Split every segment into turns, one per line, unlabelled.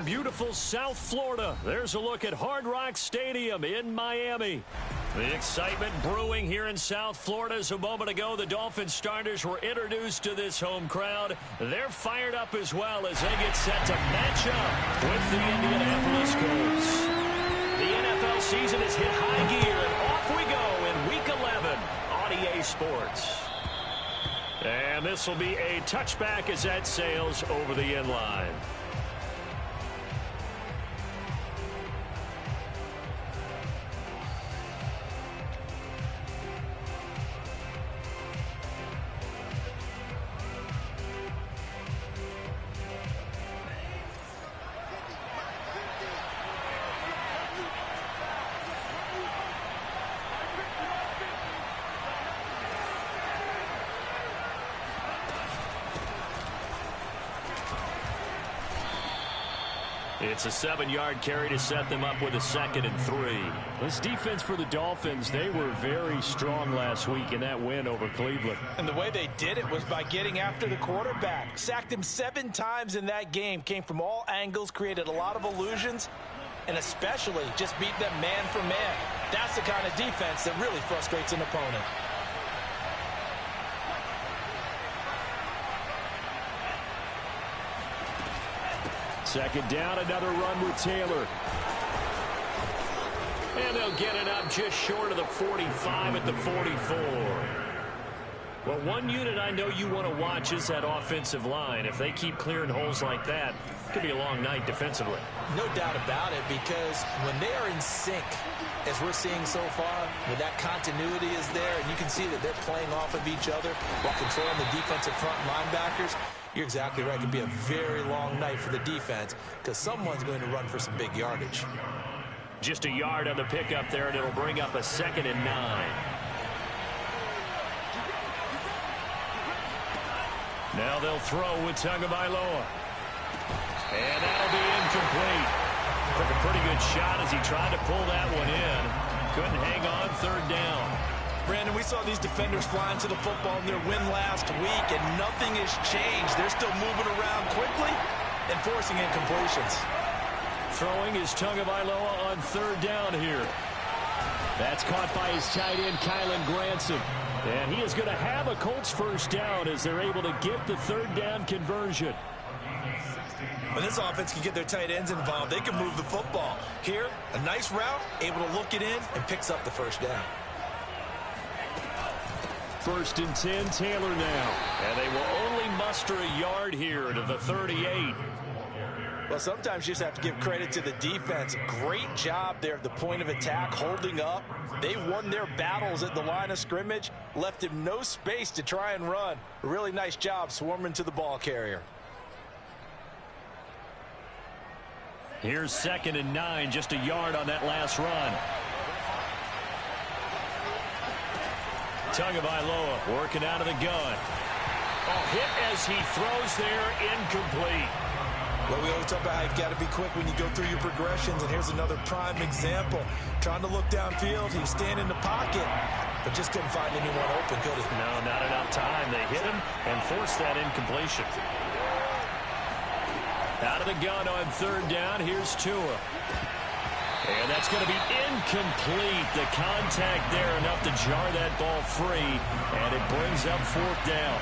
from beautiful South Florida, there's a look at Hard Rock Stadium in Miami. The excitement brewing here in South Florida as a moment ago the Dolphins starters were introduced to this home crowd. They're fired up as well as they get set to match up with the Indianapolis Colts. The NFL season has hit high gear, and off we go in Week 11 on EA Sports. And this will be a touchback as that sails over the end line. It's a 7-yard carry to set them up with a 2nd and 3. This defense for the Dolphins, they were very strong last week in that win over Cleveland.
And the way they did it was by getting after the quarterback. Sacked him 7 times in that game. Came from all angles, created a lot of illusions, and especially just beat them man for man. That's the kind of defense that really frustrates an opponent.
Second down, another run with Taylor. And they'll get it up just short of the 45 at the 44. Well, one unit I know you want to watch is that offensive line. If they keep clearing holes like that, it could be a long night defensively.
No doubt about it, because when they are in sync, as we're seeing so far, when that continuity is there, and you can see that they're playing off of each other while controlling the defensive front linebackers, you're exactly right. It could be a very long night for the defense because someone's going to run for some big yardage.
Just a yard on the pickup there, and it'll bring up a 2nd and 9. Now they'll throw with Tagovailoa. And that'll be incomplete. Took a pretty good shot as he tried to pull that one in. Couldn't hang on 3rd down.
Brandon, we saw these defenders flying to the football in their win last week, and nothing has changed. They're still moving around quickly and forcing incompletions.
Throwing is Tagovailoa on 3rd down here. That's caught by his tight end, Kylan Granson. And he is going to have a Colts 1st down as they're able to get the 3rd down conversion.
When this offense can get their tight ends involved, they can move the football. Here, a nice route, able to look it in, and picks up the 1st down.
1st and 10, Taylor now. And they will only muster a yard here to the 38.
Well, sometimes you just have to give credit to the defense. Great job there at the point of attack, holding up. They won their battles at the line of scrimmage, left him no space to try and run. A really nice job swarming to the ball carrier.
Here's 2nd and 9, just a yard on that last run. Tagovailoa working out of the gun. Oh, hit as he throws there, incomplete.
Well, we always talk about how you've got to be quick when you go through your progressions, and here's another prime example. Trying to look downfield, he was standing in the pocket, but just couldn't find anyone open, could he?
No, not enough time. They hit him and forced that incompletion. Out of the gun on 3rd down, here's Tua. And that's going to be incomplete. The contact there enough to jar that ball free, and it brings up 4th down.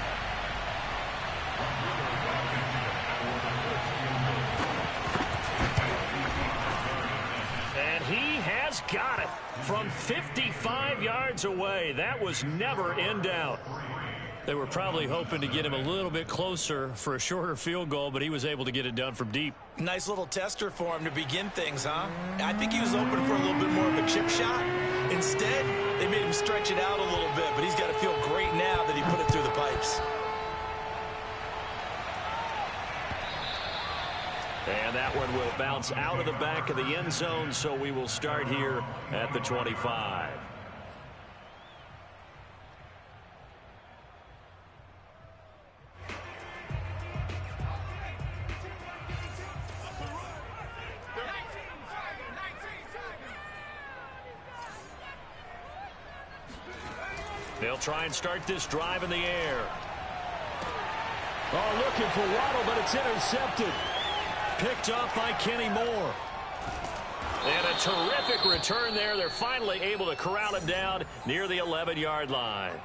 And he has got it from 55 yards away. That was never in doubt. They were probably hoping to get him a little bit closer for a shorter field goal, but he was able to get it done from deep.
Nice little tester for him to begin things, huh? I think he was open for a little bit more of a chip shot. Instead, they made him stretch it out a little bit, but he's got to feel great now that he put it through the pipes.
And that one will bounce out of the back of the end zone, so we will start here at the 25. They'll try and start this drive in the air. Oh, looking for Waddle, but it's intercepted. picked up by Kenny Moore. And a terrific return there. They're finally able to corral him down near the 11-yard line.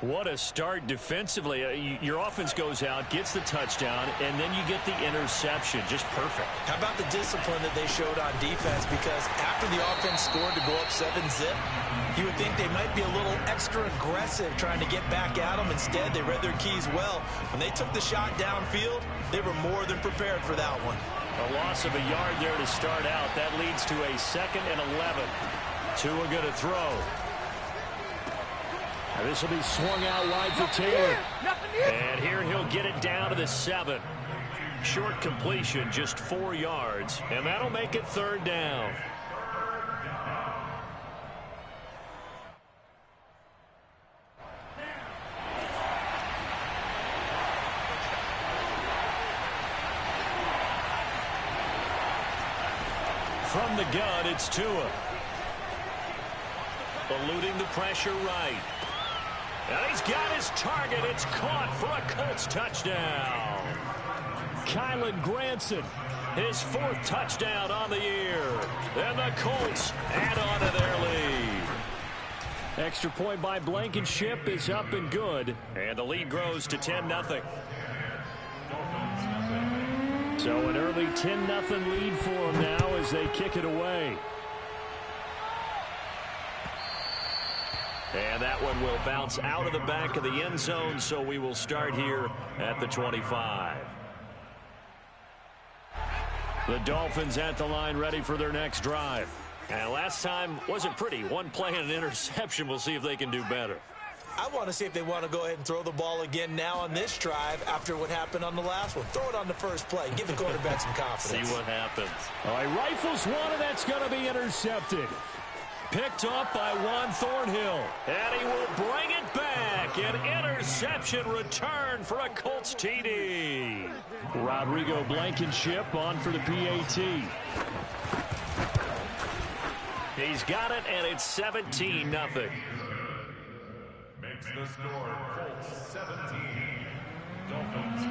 What a start defensively. Your offense goes out, gets the touchdown, and then you get the interception. Just perfect.
How about the discipline that they showed on defense? Because after the offense scored to go up 7-zip, you would think they might be a little extra aggressive trying to get back at them. Instead, they read their keys well. When they took the shot downfield, they were more than prepared for that one.
A loss of a yard there to start out. That leads to a 2nd and 11. Tua going to throw. And this will be swung out wide for Taylor. And here he'll get it down to the 7. Short completion, just 4 yards. And that'll make it 3rd down. From the gun, it's Tua. Eluding the pressure right. And he's got his target. It's caught for a Colts touchdown. Kylan Granson, his 4th touchdown on the year. And the Colts add on to their lead. Extra point by Blankenship is up and good. And the lead grows to 10-0. So an early 10-0 lead for them now as they kick it away. And that one will bounce out of the back of the end zone, so we will start here at the 25. The Dolphins at the line ready for their next drive. And last time wasn't pretty. One play and an interception. We'll see if they can do better.
I want to see if they want to go ahead and throw the ball again now on this drive after what happened on the last one. Throw it on the first play. Give the quarterback some confidence.
See what happens. All right, rifles one, and that's going to be intercepted. Picked up by Juan Thornhill. And he will bring it back. An interception return for a Colts TD. Rodrigo Blankenship on for the PAT. He's got it, and it's 17-0.
Makes the score Colts 17, Dolphins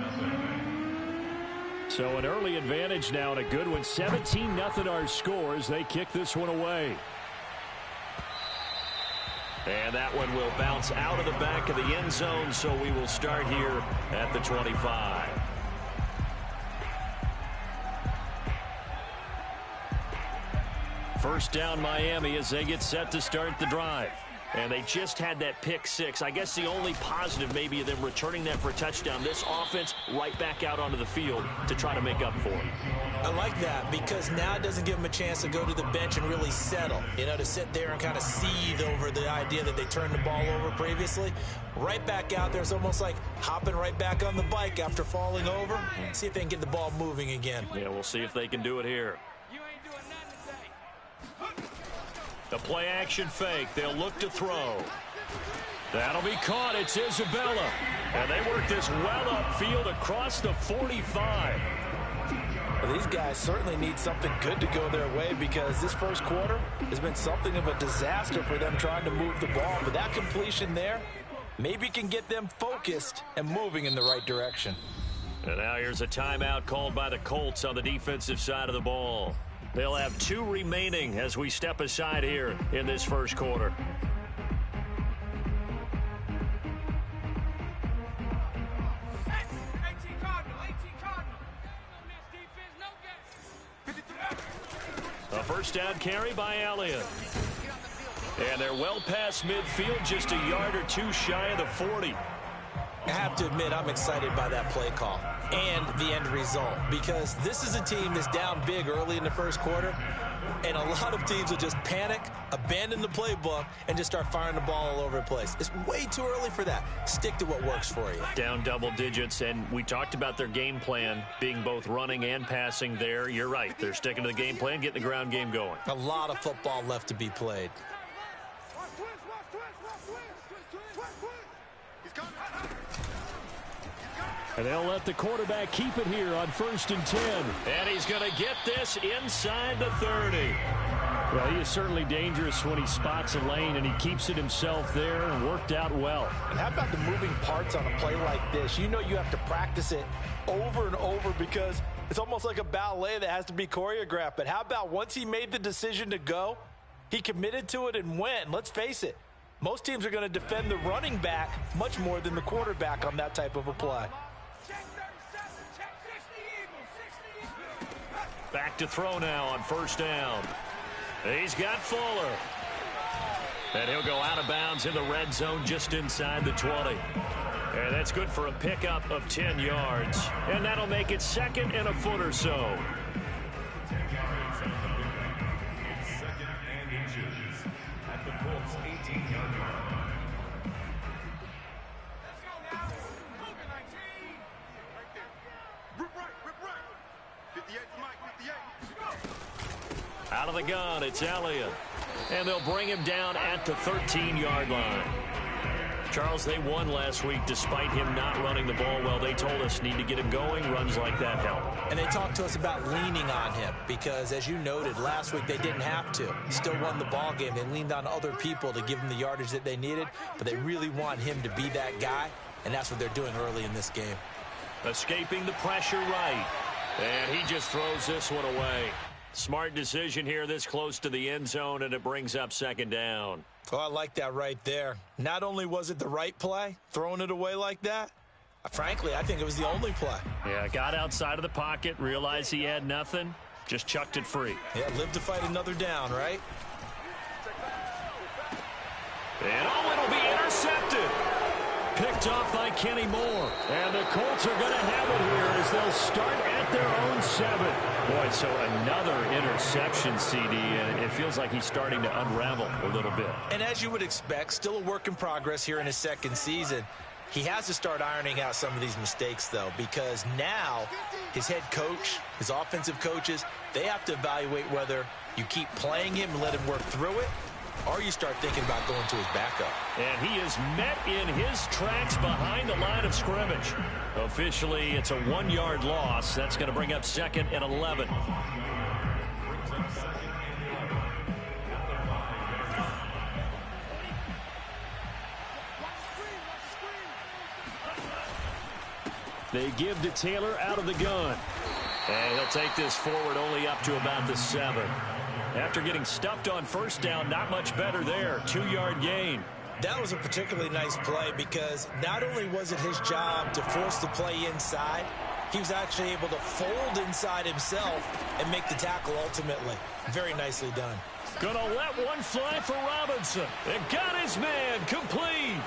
0.
So an early advantage now and a good one. 17-0 our score as they kick this one away. And that one will bounce out of the back of the end zone, so we will start here at the 25. First down Miami as they get set to start the drive. And they just had that pick 6. I guess the only positive maybe of them returning that for a touchdown. This offense right back out onto the field to try to make up for it.
I like that because now it doesn't give them a chance to go to the bench and really settle. You know, to sit there and kind of seethe over the idea that they turned the ball over previously. Right back out there. It's almost like hopping right back on the bike after falling over. See if they can get the ball moving again.
Yeah, we'll see if they can do it here. The play action fake. They'll look to throw. That'll be caught. It's Isabella. And they work this well upfield across the 45.
Well, these guys certainly need something good to go their way because this first quarter has been something of a disaster for them trying to move the ball. But that completion there maybe can get them focused and moving in the right direction.
And now here's a timeout called by the Colts on the defensive side of the ball. They'll have 2 remaining as we step aside here in this first quarter. A first down carry by Elliott. And they're well past midfield, just a yard or 2 shy of the 40.
I have to admit, I'm excited by that play call and the end result because this is a team that's down big early in the first quarter, and a lot of teams will just panic, abandon the playbook, and just start firing the ball all over the place. It's way too early for that. Stick to what works for you.
Down double digits, and we talked about their game plan being both running and passing there. You're right. They're sticking to the game plan, getting the ground game going.
A lot of football left to be played.
And they'll let the quarterback keep it here on 1st and 10. And he's going to get this inside the 30. Well, he is certainly dangerous when he spots a lane, and he keeps it himself there and worked out well.
And how about the moving parts on a play like this? You know you have to practice it over and over because It's almost like a ballet that has to be choreographed. But how about once he made the decision to go, he committed to it and went. And let's face it, most teams are going to defend the running back much more than the quarterback on that type of a play.
Back to throw now on first down. He's got Fuller. And he'll go out of bounds in the red zone just inside the 20. And that's good for a pickup of 10 yards. And that'll make it 2nd and a foot or so.
10 yards on the pickup. It's 2nd and inches at the Colts 18-yard line.
Let's go now. Move it, 19. Right there. Rip right. 58 for Mike, 58.
Out of the gun, it's Elliott. And they'll bring him down at the 13-yard line. Charles, they won last week despite him not running the ball well. They told us need to get him going. Runs like that help.
And they talked to us about leaning on him because, as you noted, last week they didn't have to. Still won the ball game. They leaned on other people to give them the yardage that they needed, but they really want him to be that guy, and that's what they're doing early in this game.
Escaping the pressure right. And he just throws this one away. Smart decision here this close to the end zone, and it brings up 2nd down.
Oh, I like that right there. Not only was it the right play, throwing it away like that, frankly, I think it was the only play.
Yeah, got outside of the pocket, realized he had nothing, just chucked it free.
Yeah, live to fight another down, right?
And it'll be intercepted. Picked off by Kenny Moore. And the Colts are going to have it here as they'll start at their own 7. Boy, so another interception, CD, and it feels like he's starting to unravel a little bit.
And as you would expect, still a work in progress here in his 2nd season. He has to start ironing out some of these mistakes, though, because now his head coach, his offensive coaches, they have to evaluate whether you keep playing him and let him work through it, or you start thinking about going to his backup.
And he is met in his tracks behind the line of scrimmage. Officially, it's a 1-yard loss. That's going to bring up 2nd and 11. They give to Taylor out of the gun. And he'll take this forward only up to about the 7. After getting stuffed on first down, not much better there. 2-yard gain.
That was a particularly nice play because not only was it his job to force the play inside, he was actually able to fold inside himself and make the tackle ultimately. Very nicely done.
Gonna let one fly for Robinson. It got his man complete.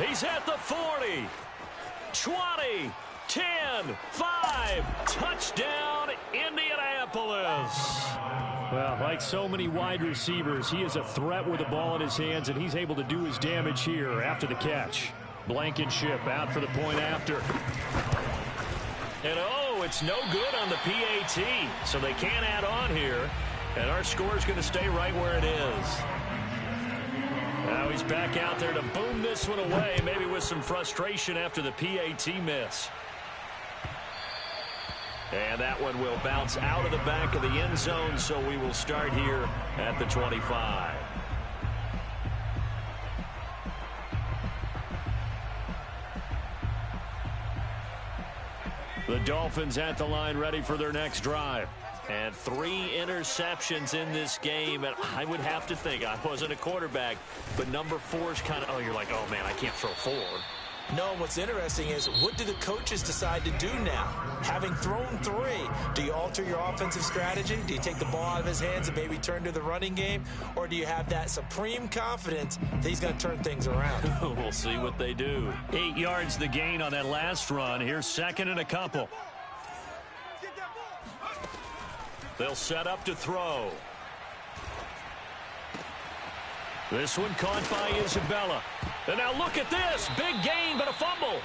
He's at the 40, 20, 10, 5. Touchdown, Indianapolis. Well, like so many wide receivers, he is a threat with the ball in his hands, and he's able to do his damage here after the catch. Blankenship out for the point after. And, oh, it's no good on the PAT, so they can't add on here. And our score is going to stay right where it is. Now he's back out there to boom this one away, maybe with some frustration after the PAT miss. And that one will bounce out of the back of the end zone, so we will start here at the 25. The Dolphins at the line ready for their next drive. And 3 interceptions in this game, and I would have to think, I wasn't a quarterback, but number 4 is kind of, oh, you're like, oh, man, I can't throw 4.
No, what's interesting is what do the coaches decide to do now? Having thrown 3, do you alter your offensive strategy? Do you take the ball out of his hands and maybe turn to the running game? Or do you have that supreme confidence that he's going to turn things around?
We'll see what they do. 8 yards the gain on that last run. Here's 2nd and a couple. They'll set up to throw. This one caught by Isabella. And now look at this. Big gain, but a fumble.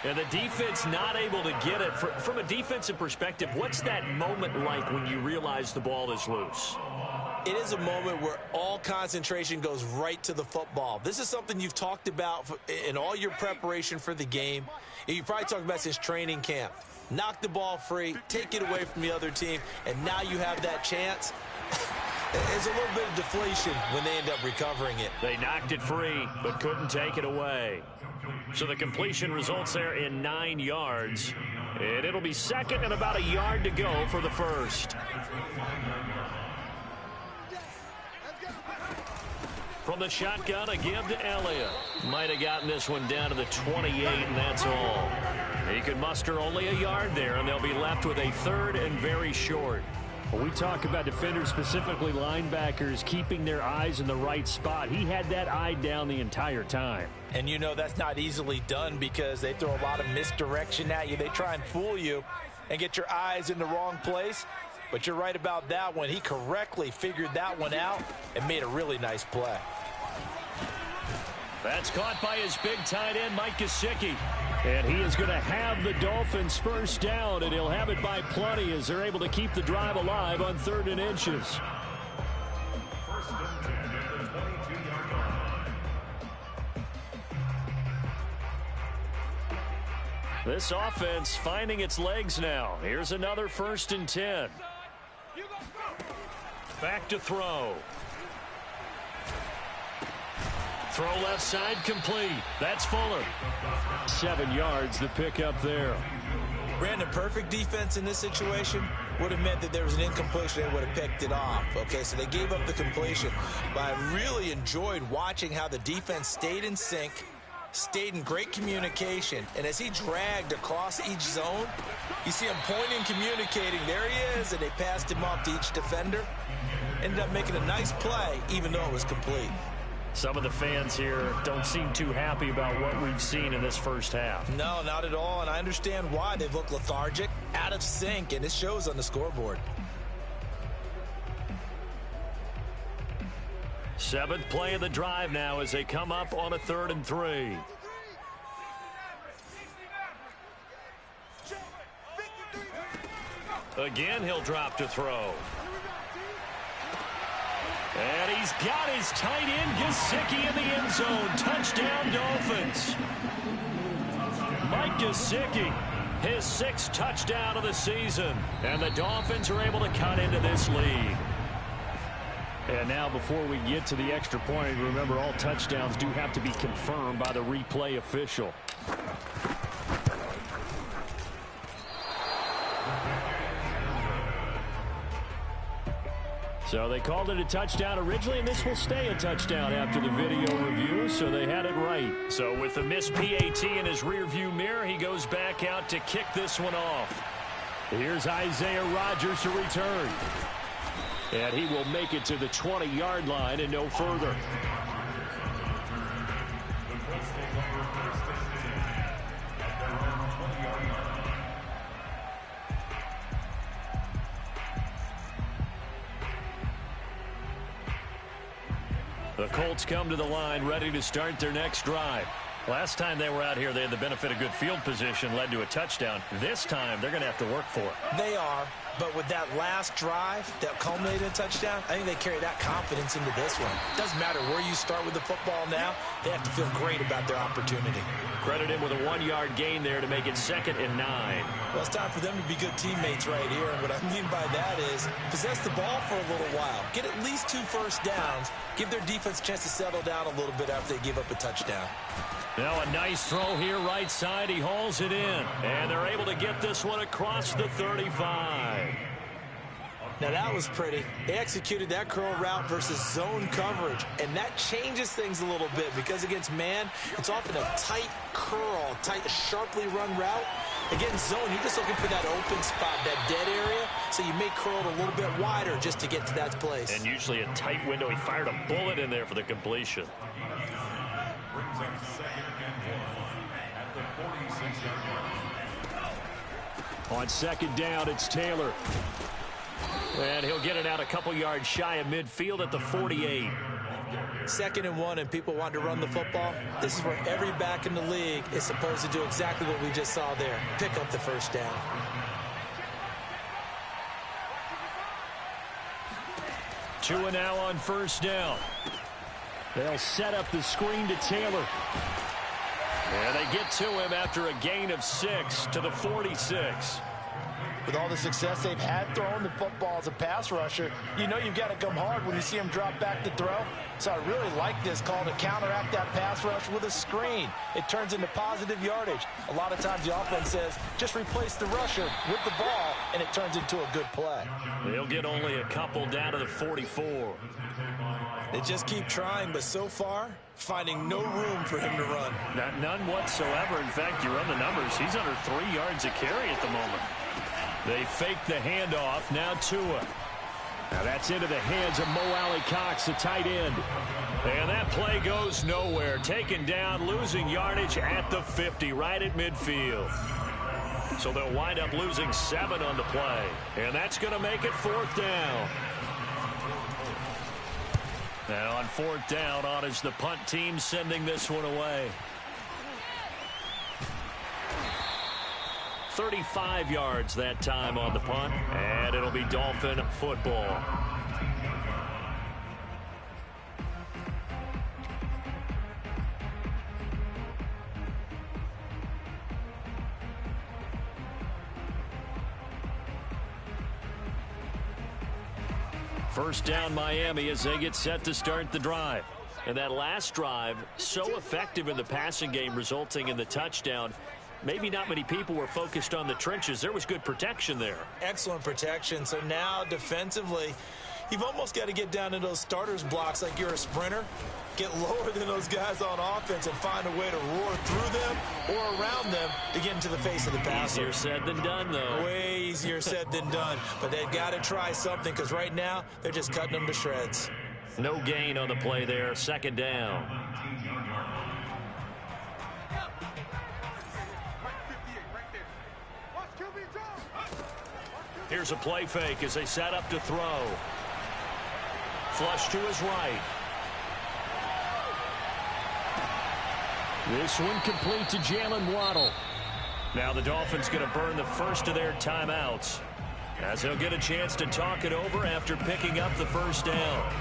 And the defense not able to get it. From a defensive perspective, what's that moment like when you realize the ball is loose?
It is a moment where all concentration goes right to the football. This is something you've talked about in all your preparation for the game. You probably talked about since training camp. Knock the ball free, take it away from the other team, and now you have that chance. There's a little bit of deflation when they end up recovering it.
They knocked it free, but couldn't take it away. So the completion results there in 9 yards. And it'll be second and about a yard to go for the first. From the shotgun, a give to Elliott. Might have gotten this one down to the 28, and that's all. He could muster only a yard there, and they'll be left with a third and very short.
Well, we talk about defenders, specifically linebackers, keeping their eyes in the right spot. He had that eye down the entire time.
And you know that's not easily done because they throw a lot of misdirection at you. They try and fool you and get your eyes in the wrong place. But you're right about that one. He correctly figured that one out and made a really nice play.
That's caught by his big tight end, Mike Gesicki.
And he is going to have the Dolphins first down, and he'll have it by plenty as they're able to keep the drive alive on 3rd and inches.
First and 10 at the 22-yard line.
This offense finding its legs now. Here's another 1st and 10. Back to throw. Throw left side complete. That's Fuller.
7 yards, the pickup there.
Brandon, perfect defense in this situation would have meant that there was an incompletion. They would have picked it off. Okay, so they gave up the completion. But I really enjoyed watching how the defense stayed in sync, stayed in great communication. And as he dragged across each zone, you see him pointing, communicating. There he is, and they passed him off to each defender. Ended up making a nice play, even though it was complete.
Some of the fans here don't seem too happy about what we've seen in this first half.
No, not at all, and I understand why. They've looked lethargic, out of sync, and it shows on the scoreboard.
7th play of the drive now as they come up on a 3rd and 3. Again, he'll drop to throw. And he's got his tight end, Gesicki, in the end zone. Touchdown, Dolphins. Mike Gesicki, his 6th touchdown of the season. And the Dolphins are able to cut into this lead.
And now before we get to the extra point, remember all touchdowns do have to be confirmed by the replay official. So they called it a touchdown originally, and this will stay a touchdown after the video review, so they had it right.
So with the missed PAT in his rearview mirror, he goes back out to kick this one off.
Here's Isaiah Rodgers to return. And he will make it to the 20-yard line and no further.
The Colts come to the line ready to start their next drive. Last time they were out here, they had the benefit of good field position, led to a touchdown. This time, they're going to have to work for it.
They are, but with that last drive that culminated in a touchdown, I think they carry that confidence into this one. Doesn't matter where you start with the football now, they have to feel great about their opportunity.
Credit him with a 1-yard gain there to make it 2nd and 9.
Well, it's time for them to be good teammates right here, and what I mean by that is possess the ball for a little while, get at least 2 first downs, give their defense a chance to settle down a little bit after they give up a touchdown.
Now a nice throw here right side. He hauls it in. And they're able to get this one across the 35.
Now that was pretty. They executed that curl route versus zone coverage. And that changes things a little bit because against man, it's often a tight curl, tight, sharply run route. Against zone, you're just looking for that open spot, that dead area. So you may curl it a little bit wider just to get to that place.
And usually a tight window. He fired a bullet in there for the completion.
Brings up 2nd and 1 at the 46-yard line.
On 2nd down, it's Taylor.
And he'll get it out a couple yards shy of midfield at the 48.
2nd and 1, and people want to run the football. This is where every back in the league is supposed to do exactly what we just saw there. Pick up the first down.
Tua now on 1st down. They'll set up the screen to Taylor.
And they get to him after a gain of 6 to the 46.
With all the success they've had throwing the football as a pass rusher, you know you've got to come hard when you see them drop back to throw. So I really like this call to counteract that pass rush with a screen. It turns into positive yardage. A lot of times the offense says, just replace the rusher with the ball, and it turns into a good play.
They'll get only a couple down to the 44.
They just keep trying, but so far, finding no room for him to run.
None whatsoever. In fact, you run the numbers. He's under 3 yards a carry at the moment.
They fake the handoff. Now Tua.
Now that's into the hands of Mo Alley-Cox, the tight end.
And that play goes nowhere. Taken down, losing yardage at the 50, right at midfield. So they'll wind up losing 7 on the play. And that's going to make it 4th down. Now on 4th down, on is the punt team sending this one away. 35 yards that time on the punt, and it'll be Dolphin football. First down Miami as they get set to start the drive. And that last drive, so effective in the passing game, resulting in the touchdown. Maybe not many people were focused on the trenches. There was good protection there.
Excellent protection. So now defensively, you've almost got to get down to those starters blocks like you're a sprinter. Get lower than those guys on offense and find a way to roar through them or around them to get into the face of the passer.
Easier said than done, though.
Way easier said than done. But they've got to try something because right now they're just cutting them to shreds.
No gain on the play there. 2nd down. Here's a play fake as they set up to throw. Flush to his right.
This one complete to Jalen Waddle.
Now the Dolphins going to burn the first of their timeouts as they'll get a chance to talk it over after picking up the first down.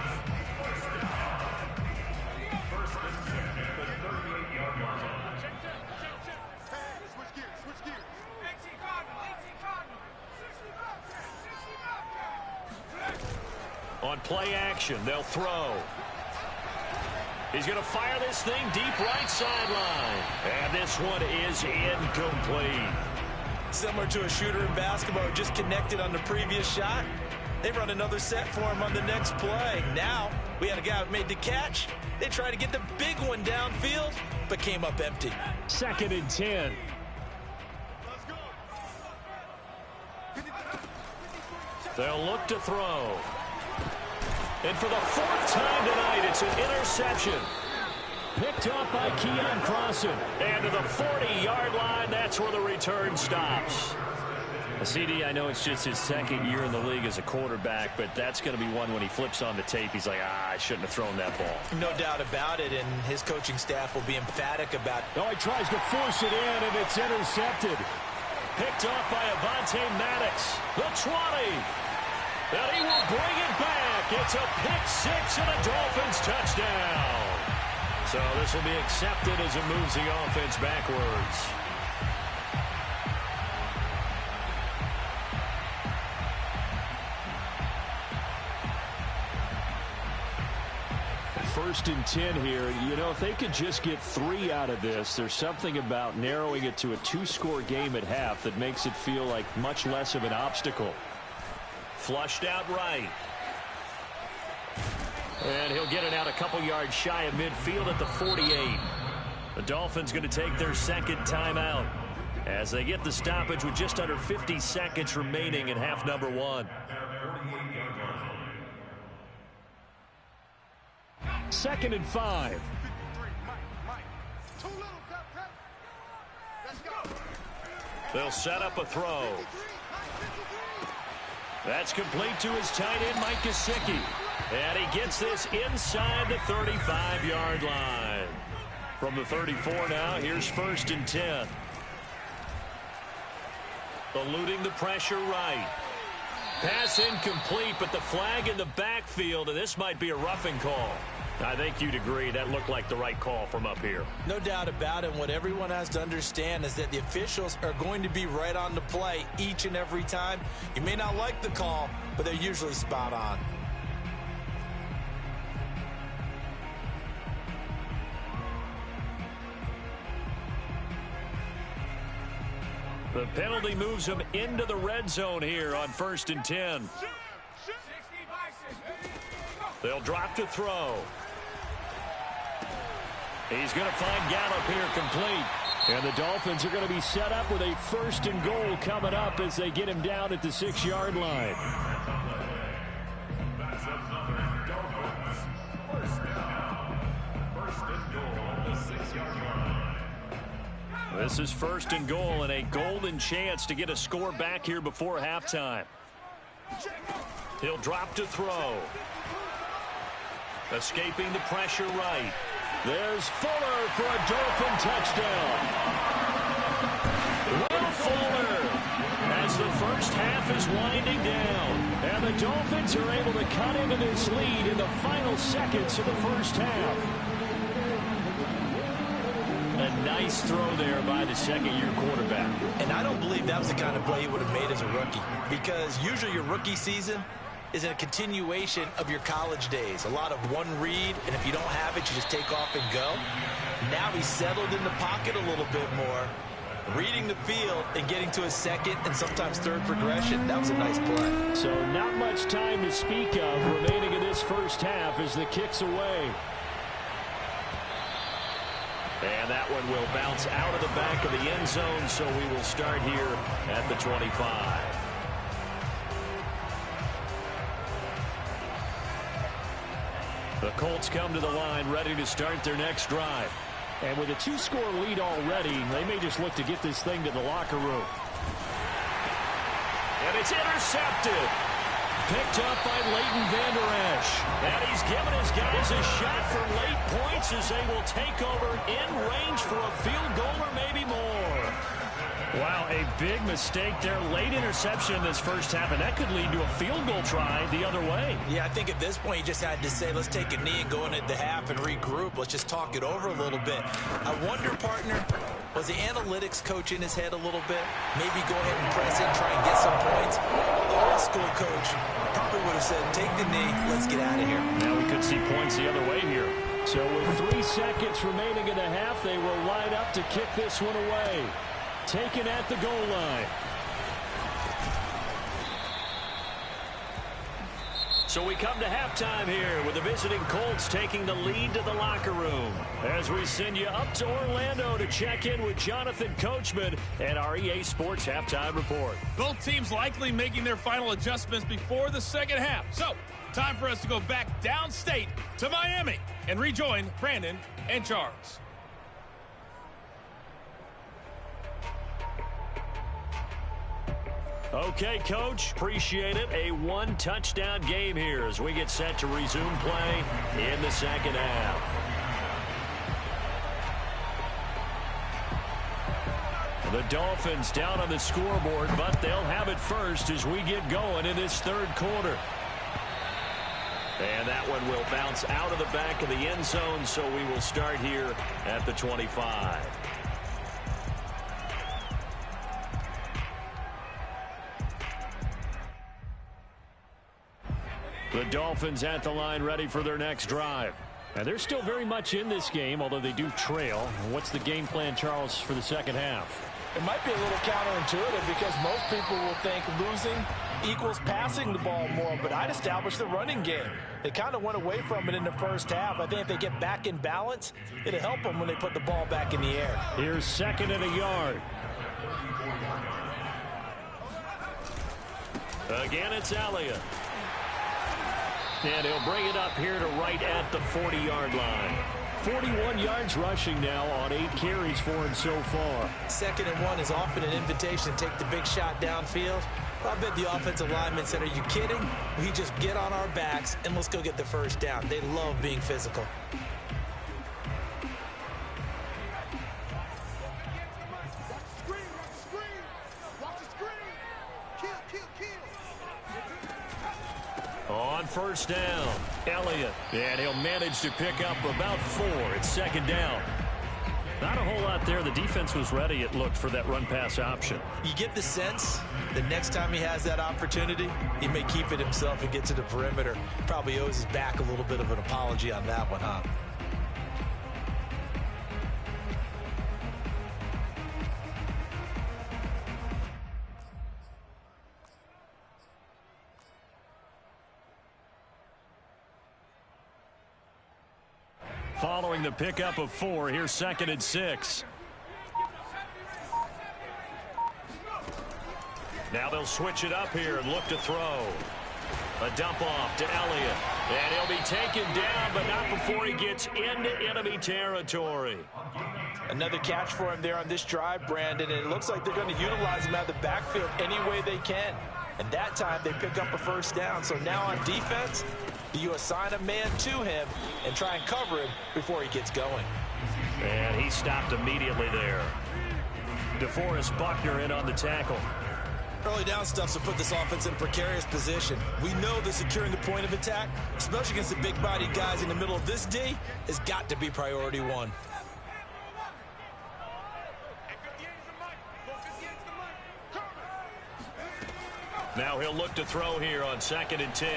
On play action, they'll throw. He's going to fire this thing deep right sideline. And this one is incomplete.
Similar to a shooter in basketball who just connected on the previous shot. They run another set for him on the next play. Now, we had a guy who made the catch. They tried to get the big one downfield, but came up empty.
2nd and 10.
They'll look to throw. And for the 4th time tonight, it's an interception.
Picked up by Keon Crossan.
And to the 40-yard line, that's where the return stops.
CD, I know it's just his 2nd year in the league as a quarterback, but that's going to be one when he flips on the tape. He's like, I shouldn't have thrown that ball.
No doubt about it, and his coaching staff will be emphatic about it.
Oh, he tries to force it in, and it's intercepted.
Picked off by Avonte Maddox. The 20. And he will bring it back. It's a pick 6 and a Dolphins touchdown. So this will be accepted as it moves the offense backwards.
First and 10 here. You know, if they could just get 3 out of this, there's something about narrowing it to a 2-score game at half that makes it feel like much less of an obstacle.
Flushed out right. And he'll get it out a couple yards shy of midfield at the 48. The Dolphins going to take their 2nd timeout as they get the stoppage with just under 50 seconds remaining in half number 1.
2nd and 5.
They'll set up a throw. That's complete to his tight end, Mike Gesicki. And he gets this inside the 35-yard line. From the 34 now, here's 1st and 10. Eluding the pressure right. Pass incomplete, but the flag in the backfield, and this might be a roughing call. I think you'd agree that looked like the right call from up here.
No doubt about it. What everyone has to understand is that the officials are going to be right on the play each and every time. You may not like the call, but they're usually spot on.
The penalty moves him into the red zone here on 1st and 10. They'll drop to throw. He's going to find Gallup here complete. And the Dolphins are going to be set up with a 1st and goal coming up as they get him down at the 6-yard line.
That's another Dolphins. First down. 1st and goal on the 6-yard line.
This is 1st and goal and a golden chance to get a score back here before halftime. He'll drop to throw. Escaping the pressure right. There's Fuller for a Dolphin touchdown. Will Fuller as the first half is winding down. And the Dolphins are able to cut into this lead in the final seconds of the first half. A nice throw there by the second-year quarterback.
And I don't believe that was the kind of play he would have made as a rookie, because usually your rookie season is a continuation of your college days. A lot of one read, and if you don't have it, you just take off and go. Now he's settled in the pocket a little bit more, reading the field and getting to a second and sometimes third progression. That was a nice play.
So not much time to speak of remaining in this first half as the kick's away.
And that one will bounce out of the back of the end zone, so we will start here at the 25. The Colts come to the line ready to start their next drive.
And with a 2-score lead already, they may just look to get this thing to the locker room.
And it's intercepted. Picked up by Leighton Vander Esch. And he's given his guys a shot for late points as they will take over in range for a field goal or maybe more. Wow, a big mistake there. Late interception in this first half, and that could lead to a field goal try the other way.
Yeah, I think at this point you just had to say, let's take a knee and go into the half and regroup. Let's just talk it over a little bit. I wonder, partner, was the analytics coach in his head a little bit? Maybe go ahead and press it, try and get some points. The old school coach probably would have said, take the knee, let's get out of here.
Now we could see points the other way here.
So with 3 seconds remaining in the half, they will line up to kick this one away. Taken at the goal line.
So we come to halftime here with the visiting Colts taking the lead to the locker room. As we send you up to Orlando to check in with Jonathan Coachman and our EA Sports Halftime Report.
Both teams likely making their final adjustments before the second half. So, time for us to go back downstate to Miami and rejoin Brandon and Charles.
Okay, Coach, appreciate it. A 1-touchdown game here as we get set to resume play in the second half. The Dolphins down on the scoreboard, but they'll have it first as we get going in this third quarter. And that one will bounce out of the back of the end zone, so we will start here at the 25. The Dolphins at the line ready for their next drive. And they're still very much in this game, although they do trail. What's the game plan, Charles, for the second half?
It might be a little counterintuitive because most people will think losing equals passing the ball more, but I'd establish the running game. They kind of went away from it in the first half. I think if they get back in balance, it'll help them when they put the ball back in the air.
Here's 2nd and a yard.
Again, it's Elliott. And he'll bring it up here to right at the 40-yard line.
41 yards rushing now on 8 carries for him so far.
2nd and 1 is often an invitation to take the big shot downfield. I bet the offensive linemen said, are you kidding? We just get on our backs and let's go get the first down. They love being physical.
On first down. Elliott, and he'll manage to pick up about 4. It's second down. Not a whole lot there. The defense was ready, it looked, for that run-pass option.
You get the sense the next time he has that opportunity, he may keep it himself and get to the perimeter. Probably owes his back a little bit of an apology on that one, huh?
Following the pickup of 4, here's second and 6. Now they'll switch it up here and look to throw. A dump off to Elliott. And he'll be taken down, but not before he gets into enemy territory.
Another catch for him there on this drive, Brandon, and it looks like they're going to utilize him out of the backfield any way they can. And that time they pick up a first down. So now on defense, you assign a man to him and try and cover him before he gets going.
And he stopped immediately there. DeForest Buckner in on the tackle.
Early down stuff to put this offense in a precarious position. We know that securing the point of attack, especially against the big-bodied guys in the middle of this D, has got to be priority 1.
Now he'll look to throw here on second and 10.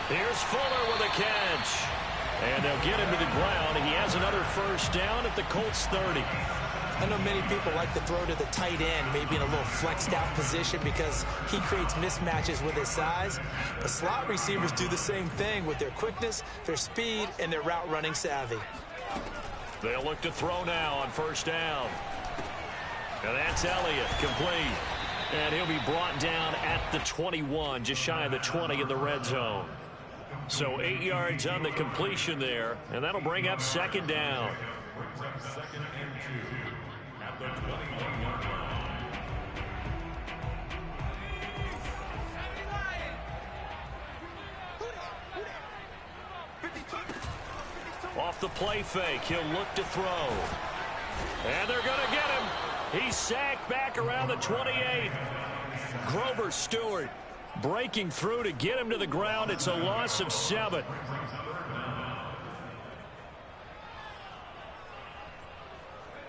Here's Fuller with a catch. And they'll get him to the ground. He has another first down at the Colts 30.
I know many people like to throw to the tight end, maybe in a little flexed out position because he creates mismatches with his size. But slot receivers do the same thing with their quickness, their speed, and their route running savvy.
They'll look to throw now on first down. And that's Elliott, complete. And he'll be brought down at the 21, just shy of the 20 in the red zone. So 8 yards on the completion there, and that'll bring up second down.
Second and 2 at the 21-yard line.
Off the play fake, he'll look to throw. And they're going to get him. He's sacked back around the 28. Grover Stewart breaking through to get him to the ground. It's a loss of 7.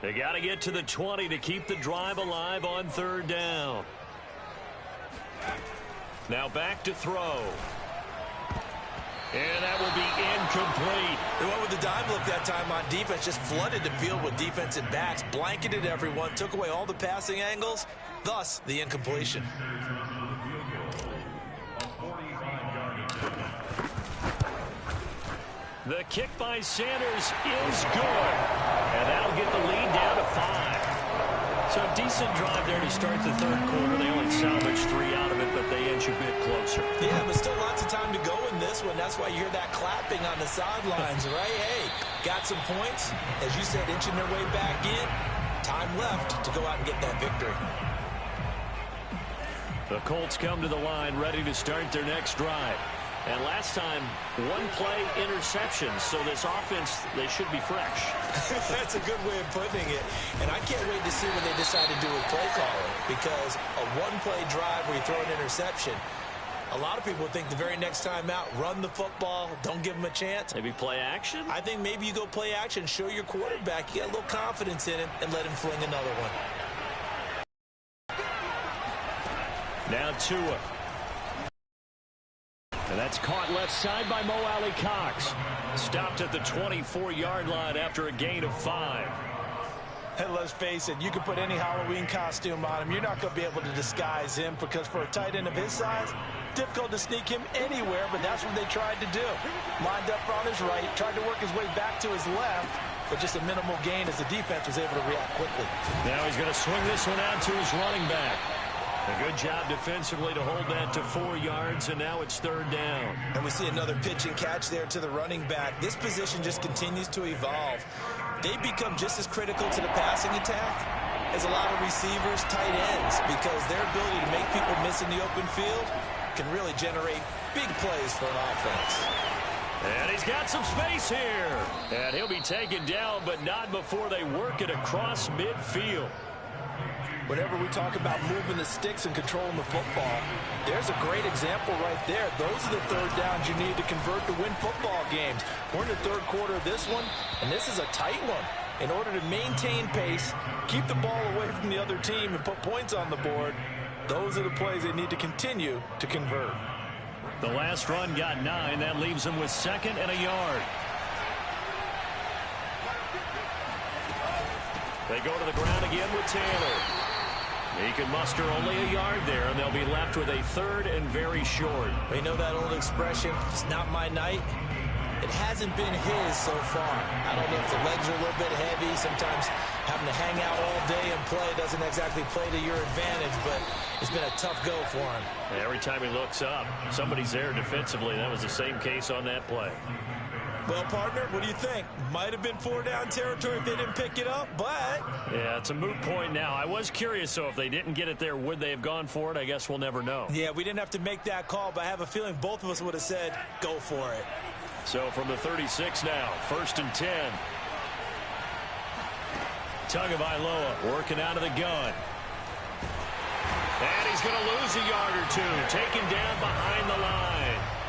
They got to get to the 20 to keep the drive alive on third down. Now back to throw. And that will be incomplete.
They went with the dime look that time on defense, just flooded the field with defensive backs, blanketed everyone, took away all the passing angles, thus the incompletion.
The kick by Sanders is good. And that'll get the lead down to 5. So a decent drive there to start the third quarter. They only salvaged 3 out of it, but they inch a bit closer.
Yeah, but still lots of time to go in this one. That's why you hear that clapping on the sidelines, right? Hey, got some points. As you said, inching their way back in. Time left to go out and get that victory.
The Colts come to the line ready to start their next drive. And last time, 1-play interception. So this offense, they should be fresh.
That's a good way of putting it. And I can't wait to see what they decide to do with play calling. Because a 1-play drive where you throw an interception, a lot of people think the very next time out, run the football, don't give them a chance.
Maybe play action?
I think maybe you go play action, show your quarterback you got a little confidence in him, and let him fling another one.
Now Tua. And that's caught left side by Mo Alley Cox. Stopped at the 24-yard line after a gain of 5.
And let's face it, you can put any Halloween costume on him. You're not going to be able to disguise him because for a tight end of his size, difficult to sneak him anywhere, but that's what they tried to do. Lined up on his right, tried to work his way back to his left, but just a minimal gain as the defense was able to react quickly.
Now he's going to swing this one out to his running back. A good job defensively to hold that to 4 yards, and now it's third down.
And we see another pitch and catch there to the running back. This position just continues to evolve. They become just as critical to the passing attack as a lot of receivers, tight ends, because their ability to make people miss in the open field can really generate big plays for an offense.
And he's got some space here. And he'll be taken down, but not before they work it across midfield.
whenever we talk about moving the sticks and controlling the football, there's a great example right there. Those are the third downs you need to convert to win football games. We're in the third quarter of this one, and this is a tight one. In order to maintain pace, keep the ball away from the other team, and put points on the board, those are the plays they need to continue to convert.
The last run got 9. That leaves them with 2nd and a yard. They go to the ground again with Taylor. He can muster only a yard there, and they'll be left with a 3rd and very short.
You know that old expression, it's not my night? It hasn't been his so far. I don't know if the legs are a little bit heavy. Sometimes having to hang out all day and play doesn't exactly play to your advantage, but it's been a tough go for him.
Every time he looks up, somebody's there defensively. That was the same case on that play.
Well, partner, what do you think? Might have been 4-down territory if they didn't pick it up, but...
Yeah, it's a moot point now. I was curious, so if they didn't get it there, would they have gone for it? I guess we'll never know.
Yeah, we didn't have to make that call, but I have a feeling both of us would have said, go for it.
So from the 36 now, 1st and 10. Tagovailoa working out of the gun. And he's going to lose a yard or two. Taken down behind the line.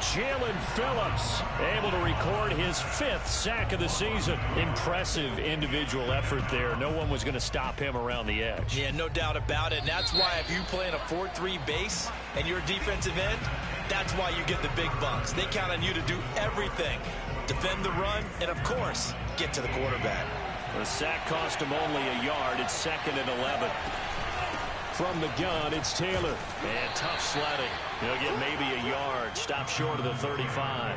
Jalen Phillips able to record his 5th sack of the season. Impressive individual effort there. No one was going to stop him around the edge.
Yeah, no doubt about it. And that's why if you play in a 4-3 base and you're a defensive end, that's why you get the big bucks. They count on you to do everything. Defend the run and, of course, get to the quarterback.
The sack cost him only a yard. It's 2nd and 11. From the gun, it's Taylor. And tough sledding. He'll get maybe a yard. Stop short of the 35.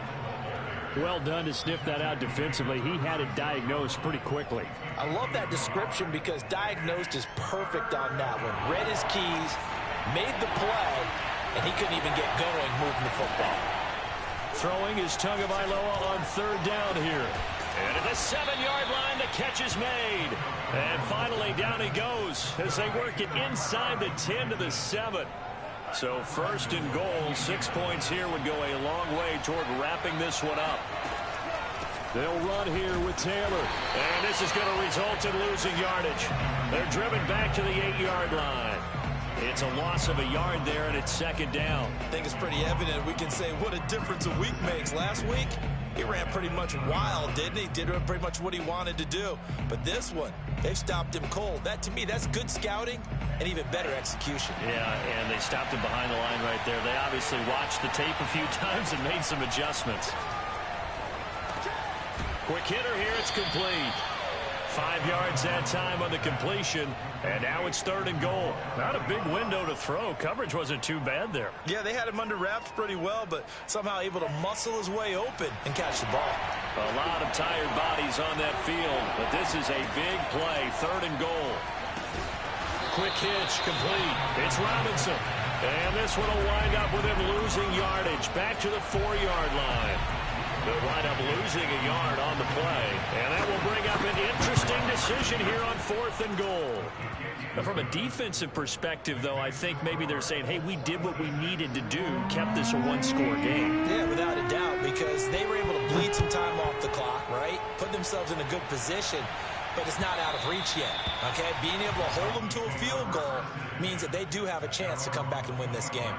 Well done to sniff that out defensively. He had it diagnosed pretty quickly.
I love that description because diagnosed is perfect on that one. Read his keys, made the play, and he couldn't even get going moving the football.
Throwing is Tagovailoa on 3rd down here. And at the 7-yard line, the catch is made. And finally, down he goes as they work it inside the 10 to the 7. So 1st and goal, 6 points here would go a long way toward wrapping this one up.
They'll run here with Taylor.
And this is going to result in losing yardage. They're driven back to the 8-yard line. It's a loss of a yard there, and it's 2nd down.
I think it's pretty evident. We can say what a difference a week makes. Last week, he ran pretty much wild, didn't he? Did pretty much what he wanted to do. But this one, they've stopped him cold. That, to me, that's good scouting and even better execution.
Yeah, and they stopped him behind the line right there. They obviously watched the tape a few times and made some adjustments. Quick hitter here. It's complete. 5 yards that time on the completion, and now it's 3rd and goal. Not a big window to throw. Coverage wasn't too bad there.
Yeah, they had him under wraps pretty well, but somehow able to muscle his way open and catch the ball.
A lot of tired bodies on that field, but this is a big play. 3rd and goal. Quick hitch, complete. It's Robinson. And this one will wind up with him losing yardage. Back to the 4-yard line. They'll wind up losing a yard on the play. And that will bring up an interesting decision here on 4th and goal. Now, from a defensive perspective, though, I think maybe they're saying, hey, we did what we needed to do, kept this a 1-score game.
Yeah, without a doubt, because they were able to bleed some time off the clock, right? Put themselves in a good position, but it's not out of reach yet, okay? Being able to hold them to a field goal means that they do have a chance to come back and win this game.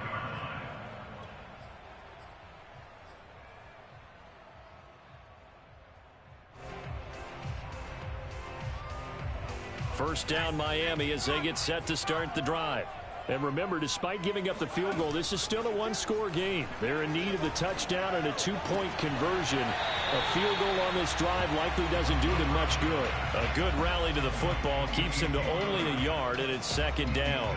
First down Miami as they get set to start the drive.
And remember, despite giving up the field goal, this is still a 1-score game. They're in need of the touchdown and a 2-point conversion. A field goal on this drive likely doesn't do them much good.
A good rally to the football keeps them to only a yard, and it's 2nd down.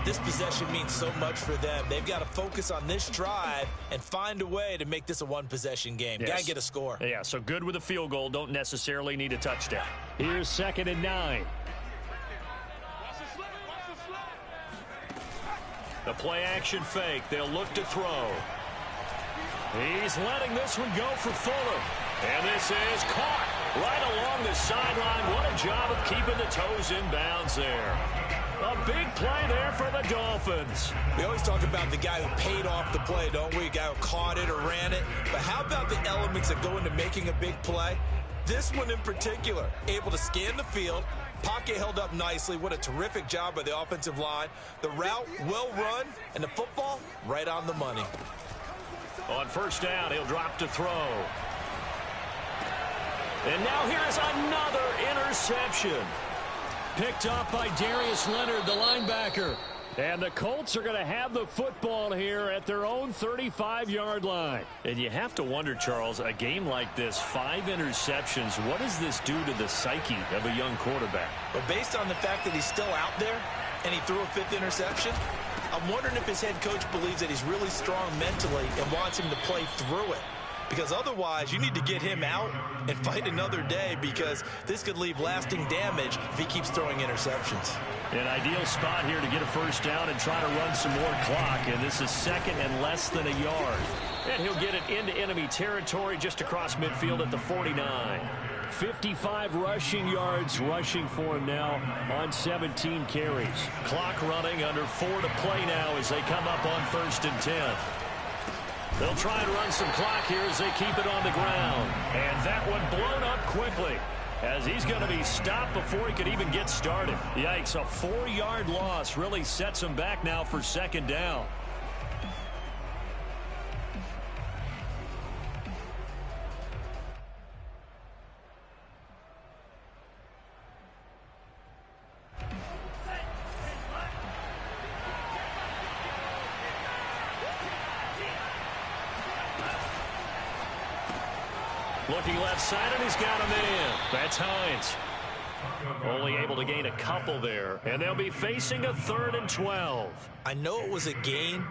This possession means so much for them. They've got to focus on this drive and find a way to make this a 1-possession game.
Yes.
Got to get a score.
Yeah, so good with a field goal. Don't necessarily need a touchdown.
Here's 2nd and 9.
The play-action fake. They'll look to throw. He's letting this one go for Fuller. And this is caught right along the sideline. What a job of keeping the toes in bounds there. A big play there for the Dolphins.
We always talk about the guy who paid off the play, don't we? A guy who caught it or ran it. But how about the elements that go into making a big play? This one in particular, able to scan the field, Pocket held up nicely. What a terrific job by the offensive line. The route, well run, and the football, right on the money.
On first down, he'll drop to throw. And now here is another interception. Picked off by Darius Leonard, the linebacker. And the Colts are going to have the football here at their own 35-yard line. And you have to wonder, Charles, a game like this, 5 interceptions, what does this do to the psyche of a young quarterback?
But based on the fact that he's still out there and he threw a 5th interception, I'm wondering if his head coach believes that he's really strong mentally and wants him to play through it. Because otherwise, you need to get him out and fight another day, because this could leave lasting damage if he keeps throwing interceptions.
An ideal spot here to get a first down and try to run some more clock. And this is second and less than a yard. And he'll get it into enemy territory just across midfield at the 49. 55 rushing yards rushing for him now on 17 carries. Clock running, under 4 to play now as they come up on 1st and 10. They'll try and run some clock here as they keep it on the ground. And that one blown up quickly, as he's going to be stopped before he could even get started. Yikes, a 4-yard loss really sets him back now for 2nd down. Looking left side, and he's got him in. That's Hines. Only able to gain a couple there. And they'll be facing a 3rd and 12.
I know it was a gain,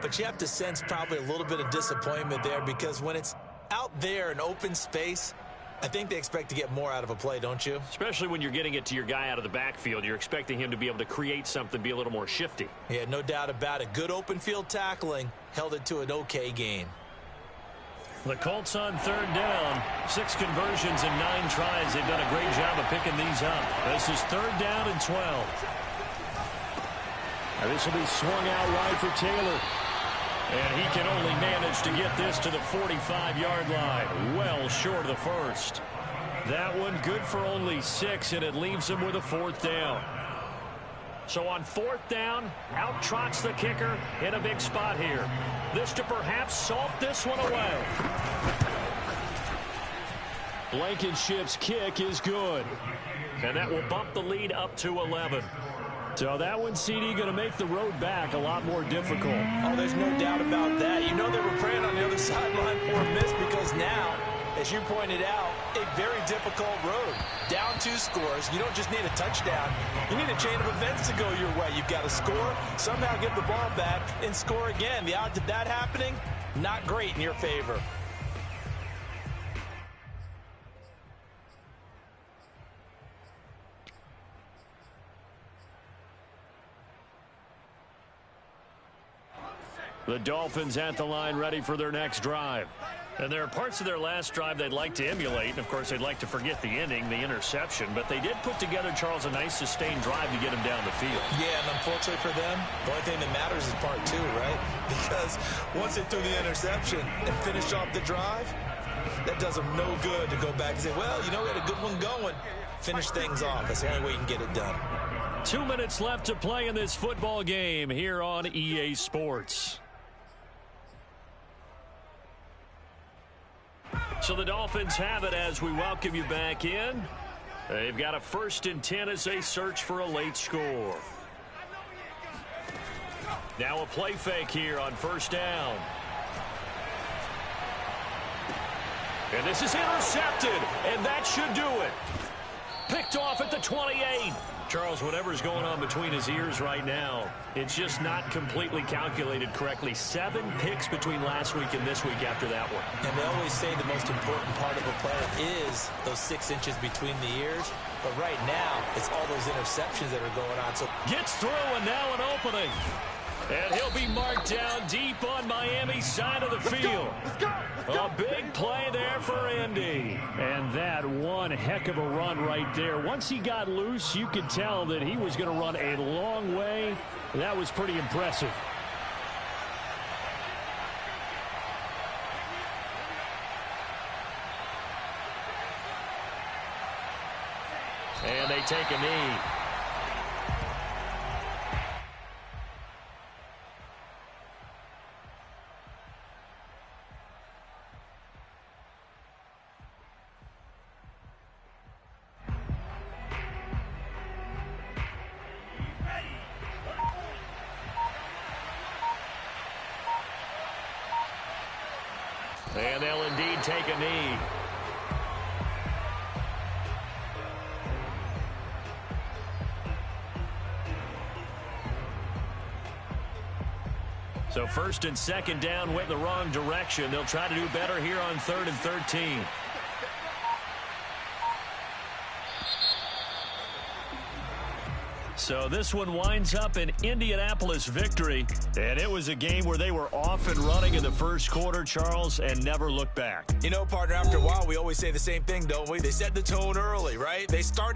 but you have to sense probably a little bit of disappointment there, because when it's out there in open space, I think they expect to get more out of a play, don't you?
Especially when you're getting it to your guy out of the backfield. You're expecting him to be able to create something, be a little more shifty.
Yeah, no doubt about it. Good open field tackling held it to an okay gain.
The Colts on 3rd down. 6 conversions and 9 tries. They've done a great job of picking these up. This is 3rd down and 12. And this will be swung out wide for Taylor. And he can only manage to get this to the 45-yard line. Well short of the first. That one good for only 6, and it leaves him with a 4th down. So on 4th down, out trots the kicker in a big spot here. This to perhaps salt this one away. Blankenship's kick is good. And that will bump the lead up to 11. So that one, CD, going to make the road back a lot more difficult.
Oh, there's no doubt about that. You know they were praying on the other sideline for a miss, because now, as you pointed out, a very difficult road. Down 2 scores. You don't just need a touchdown. You need a chain of events to go your way. You've got to score, somehow get the ball back, and score again. The odds of that happening, not great in your favor.
The Dolphins at the line, ready for their next drive. And there are parts of their last drive they'd like to emulate. And, of course, they'd like to forget the ending, the interception. But they did put together, Charles, a nice sustained drive to get him down the field.
Yeah, and unfortunately for them, the only thing that matters is part 2, right? Because once they threw the interception and finished off the drive, that does them no good to go back and say, well, you know, we had a good one going. Finish things off. That's the only way you can get it done.
2 minutes left to play in this football game here on EA Sports. So the Dolphins have it as we welcome you back in. They've got a 1st and 10 as they search for a late score. Now a play fake here on 1st down. And this is intercepted, and that should do it. Picked off at the 28. Charles, whatever's going on between his ears right now, it's just not completely calculated correctly. 7 picks between last week and this week after that one.
And they always say the most important part of a player is those 6 inches between the ears. But right now, it's all those interceptions that are going on. So
gets through, and now an opening. And he'll be marked down deep on Miami's side of the field. A big play there for Indy. And that one heck of a run right there. Once he got loose, you could tell that he was going to run a long way. That was pretty impressive. And they take a knee. And they'll indeed take a knee. So first and second down went the wrong direction. They'll try to do better here on 3rd and 13. So this one winds up an Indianapolis victory, and it was a game where they were off and running in the first quarter, Charles, and never looked back.
You know, partner, after a while, we always say the same thing, don't we? They set the tone early, right? They started